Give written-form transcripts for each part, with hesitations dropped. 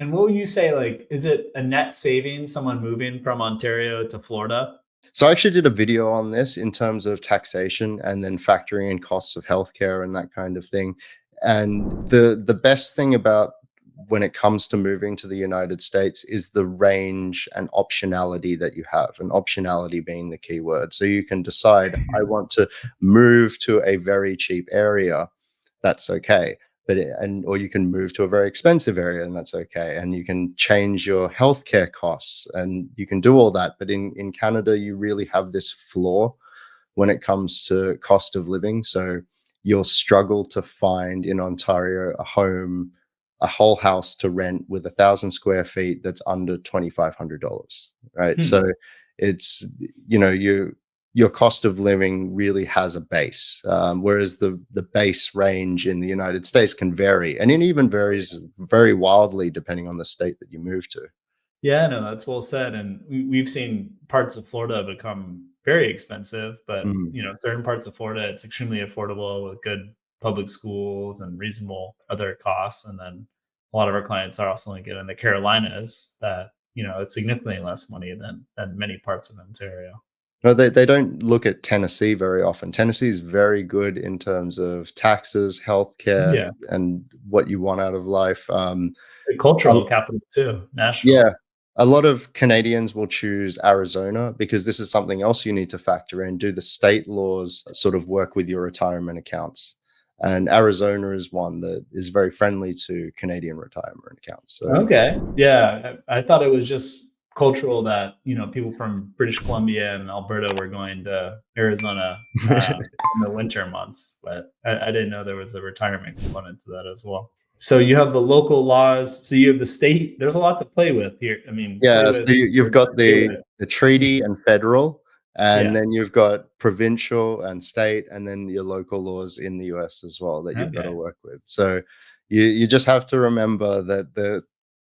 And what would you say, like, is it a net saving someone moving from Ontario to Florida? So I actually did a video on this in terms of taxation and then factoring in costs of healthcare and that kind of thing. And the best thing about when it comes to moving to the United States is the range and optionality that you have, and optionality being the key word. So you can decide, I want to move to a very cheap area. That's okay. Or you can move to a very expensive area, and that's okay. And you can change your healthcare costs, and you can do all that. But in Canada, you really have this floor when it comes to cost of living. So you'll struggle to find in Ontario a whole house to rent with 1,000 square feet that's under $2,500, right? Hmm. So it's, your cost of living really has a base, whereas the base range in the United States can vary, and it even varies very wildly depending on the state that you move to. Yeah, no, that's well said. And we've seen parts of Florida become very expensive, but Mm. certain parts of Florida, it's extremely affordable with good public schools and reasonable other costs. And then a lot of our clients are also like in the Carolinas that, it's significantly less money than many parts of Ontario. No, they don't look at Tennessee very often. Tennessee is very good in terms of taxes, healthcare, Yeah. and what you want out of life. The A cultural capital too, Yeah, Nashville. a lot of Canadians will choose Arizona because this is something else you need to factor in. Do the state laws sort of work with your retirement accounts? And Arizona is one that is very friendly to Canadian retirement accounts. So Okay. Yeah. I thought it was just cultural that, people from British Columbia and Alberta were going to Arizona in the winter months, but I didn't know there was a retirement component to that as well. So you have the local laws. So you have the state. There's a lot to play with here. I mean, play yeah, so with you've or got play the treaty and federal, and Yeah. then you've got provincial and state, and then your local laws in the US as well that you've got to Okay. work with. So you just have to remember that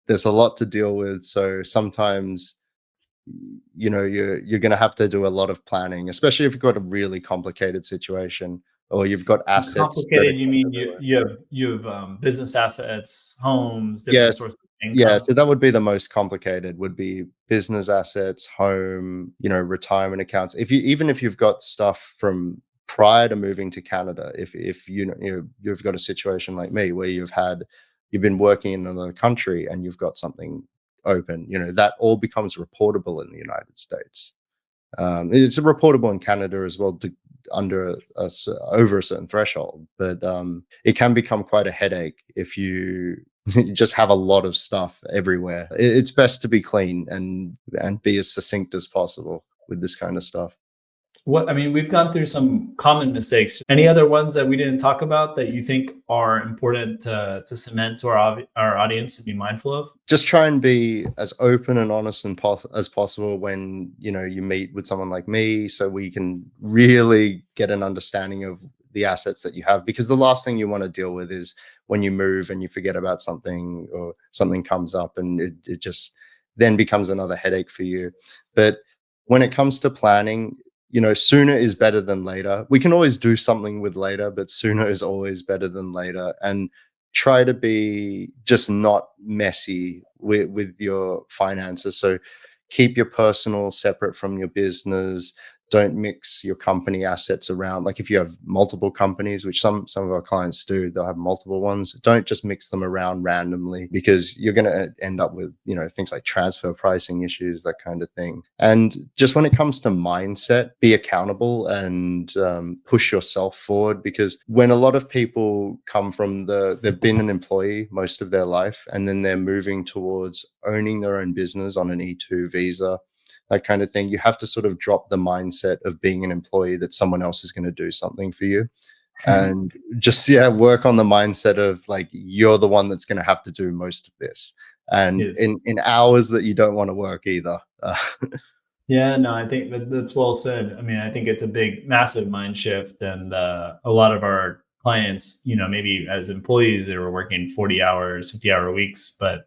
there's a lot to deal with. So sometimes you're going to have to do a lot of planning, especially if you've got a really complicated situation or you've got assets that are Complicated. You going mean everywhere. you have business assets, homes, different Yes. sources of Yeah, income. so that would be the most complicated, would be business assets, home, retirement accounts. Even if you've got stuff from prior to moving to Canada, if you've got a situation like me where you've been working in another country and you've got something open, that all becomes reportable in the United States. It's reportable in Canada as well, over a certain threshold, but it can become quite a headache if you you just have a lot of stuff everywhere. It's best to be clean and be as succinct as possible with this kind of stuff. We've gone through some common mistakes. Any other ones that we didn't talk about that you think are important to cement to our audience to be mindful of? Just try and be as open and honest as possible when you meet with someone like me, so we can really get an understanding of the assets that you have, because the last thing you want to deal with is when you move and you forget about something, or something comes up and it just then becomes another headache for you. But when it comes to planning, sooner is better than later. We can always do something with later, but sooner is always better than later. And try to be just not messy with your finances. So keep your personal separate from your business. Don't mix your company assets around. Like if you have multiple companies, which some of our clients do, they'll have multiple ones. Don't just mix them around randomly, because you're going to end up with things like transfer pricing issues, that kind of thing. And just when it comes to mindset, be accountable and push yourself forward, because when a lot of people come from they've been an employee most of their life, and then they're moving towards owning their own business on an E2 visa, that kind of thing, you have to sort of drop the mindset of being an employee that someone else is going to do something for you, and just work on the mindset of like, you're the one that's going to have to do most of this, and Yes. in hours that you don't want to work either. Yeah, no, I think that's well said. I think it's a big, massive mind shift, and a lot of our clients, maybe as employees, they were working 40 hours, 50-hour weeks, but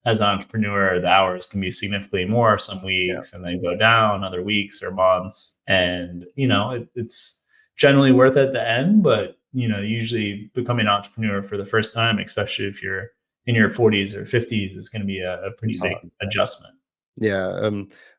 as an entrepreneur, the hours can be significantly more some Yeah. weeks, and then go down other weeks or months, and it's generally worth it at the end. But usually becoming an entrepreneur for the first time, especially if you're in your 40s or 50s, it's going to be a pretty It's big hard. adjustment. Yeah.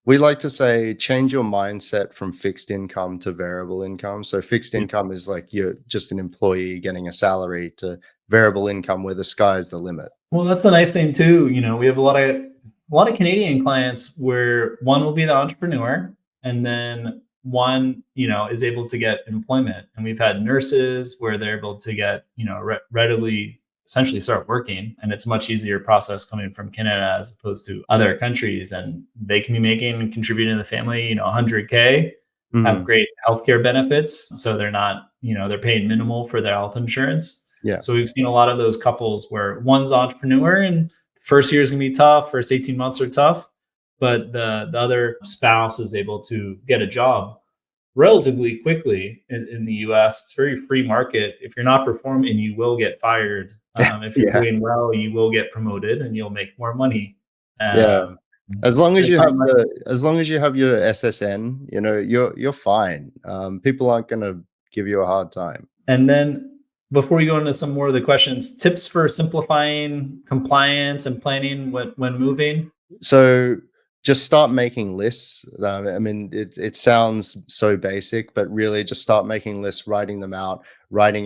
We like to say change your mindset from fixed income to variable income. So fixed Yes. income is like you're just an employee getting a salary, to variable income where the sky is the limit. Well, that's a nice thing too. We have a lot of Canadian clients where one will be the entrepreneur, and then one, is able to get employment. And we've had nurses where they're able to get, readily essentially start working, and it's a much easier process coming from Canada as opposed to other countries. And they can be making and contributing to the family, 100K, have Mhm. great healthcare benefits. So they're not, they're paying minimal for their health insurance. Yeah. So we've seen a lot of those couples where one's entrepreneur and the first year is going to be tough, first 18 months are tough, but the other spouse is able to get a job relatively quickly in the US. It's a very free market. If you're not performing, you will get fired. If you're Yeah. doing well, you will get promoted and you'll make more money. Yeah. Um, As it's not much. long as you have your SSN, you're fine. People aren't gonna give you a hard time. And then before we go into some more of the questions, tips for simplifying compliance and planning when moving. So just start making lists. I mean, it sounds so basic, but really just start making lists, writing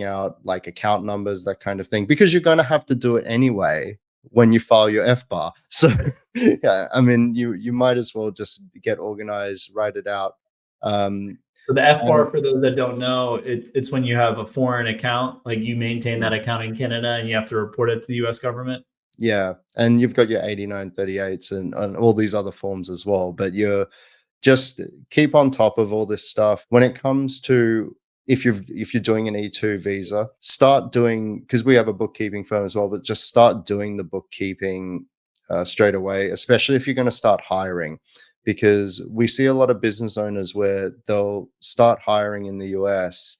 out like account numbers, that kind of thing, because you're going to have to do it anyway when you file your FBAR. So yeah, I mean, you might as well just get organized, write it out. Um, So the FBAR, and for those that don't know, it's when you have a foreign account, like you maintain that account in Canada and you have to report it to the US government. yeah, and you've got your 8938s and all these other forms as well, but you're just keep on top of all this stuff when it comes to, if you're doing an E2 visa, start doing, because we have a bookkeeping firm as well, but just start doing the bookkeeping straight away, especially if you're going to start hiring, because we see a lot of business owners where they'll start hiring in the US,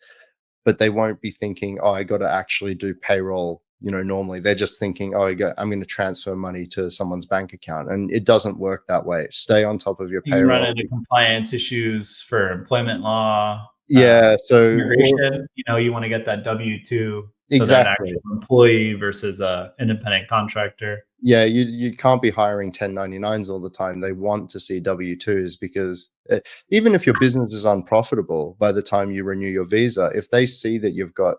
but they won't be thinking, oh, I got to actually do payroll. Normally they're just thinking, oh, I'm going to transfer money to someone's bank account. And it doesn't work that way. Stay on top of your You can run payroll. into compliance issues for employment law, Yeah. So, immigration. You want to get that W-2, so they're an exactly. actual employee versus a independent contractor. Yeah. You can't be hiring 1099s all the time. They want to see W2s because even if your business is unprofitable, by the time you renew your visa, if they see that you've got,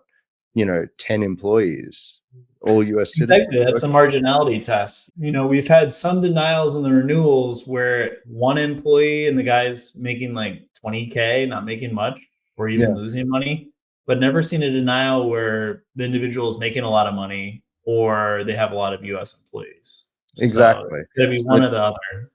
10 employees, all US citizens Exactly. That's a working. marginality test. We've had some denials in the renewals where one employee and the guy's making like 20K, not making much or even Yeah, losing money, but never seen a denial where the individual is making a lot of money or they have a lot of US employees. So exactly. it's going to be So one or the other.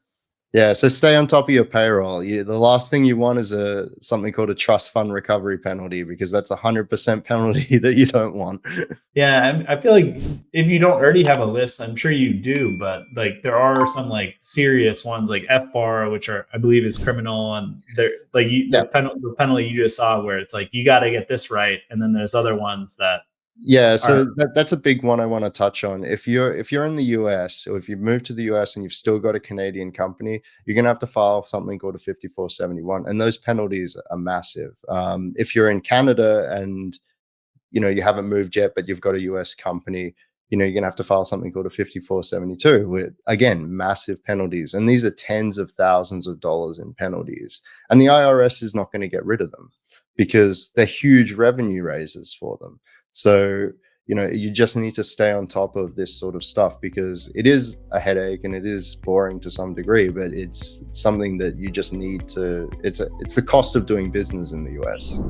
yeah, so stay on top of your payroll. The last thing you want is something called a trust fund recovery penalty, because that's 100% penalty that you don't want. Yeah, I feel like if you don't already have a list, I'm sure you do, but like there are some like serious ones like FBAR, which are, I believe, is criminal, and they're like Yeah. the penalty you just saw where it's like you got to get this right, and then there's other ones that Yeah, are. so that's a big one I want to touch on. If you're in the US, or if you've moved to the US and you've still got a Canadian company, you're gonna have to file something called a 5471, and those penalties are massive. If you're in Canada and you haven't moved yet, but you've got a US company, you're going to have to file something called a 5472 with, again, massive penalties. And these are tens of thousands of dollars in penalties. And the IRS is not going to get rid of them because they're huge revenue raisers for them. So, you just need to stay on top of this sort of stuff, because it is a headache and it is boring to some degree, but it's something that you just need to, it's the cost of doing business in the US.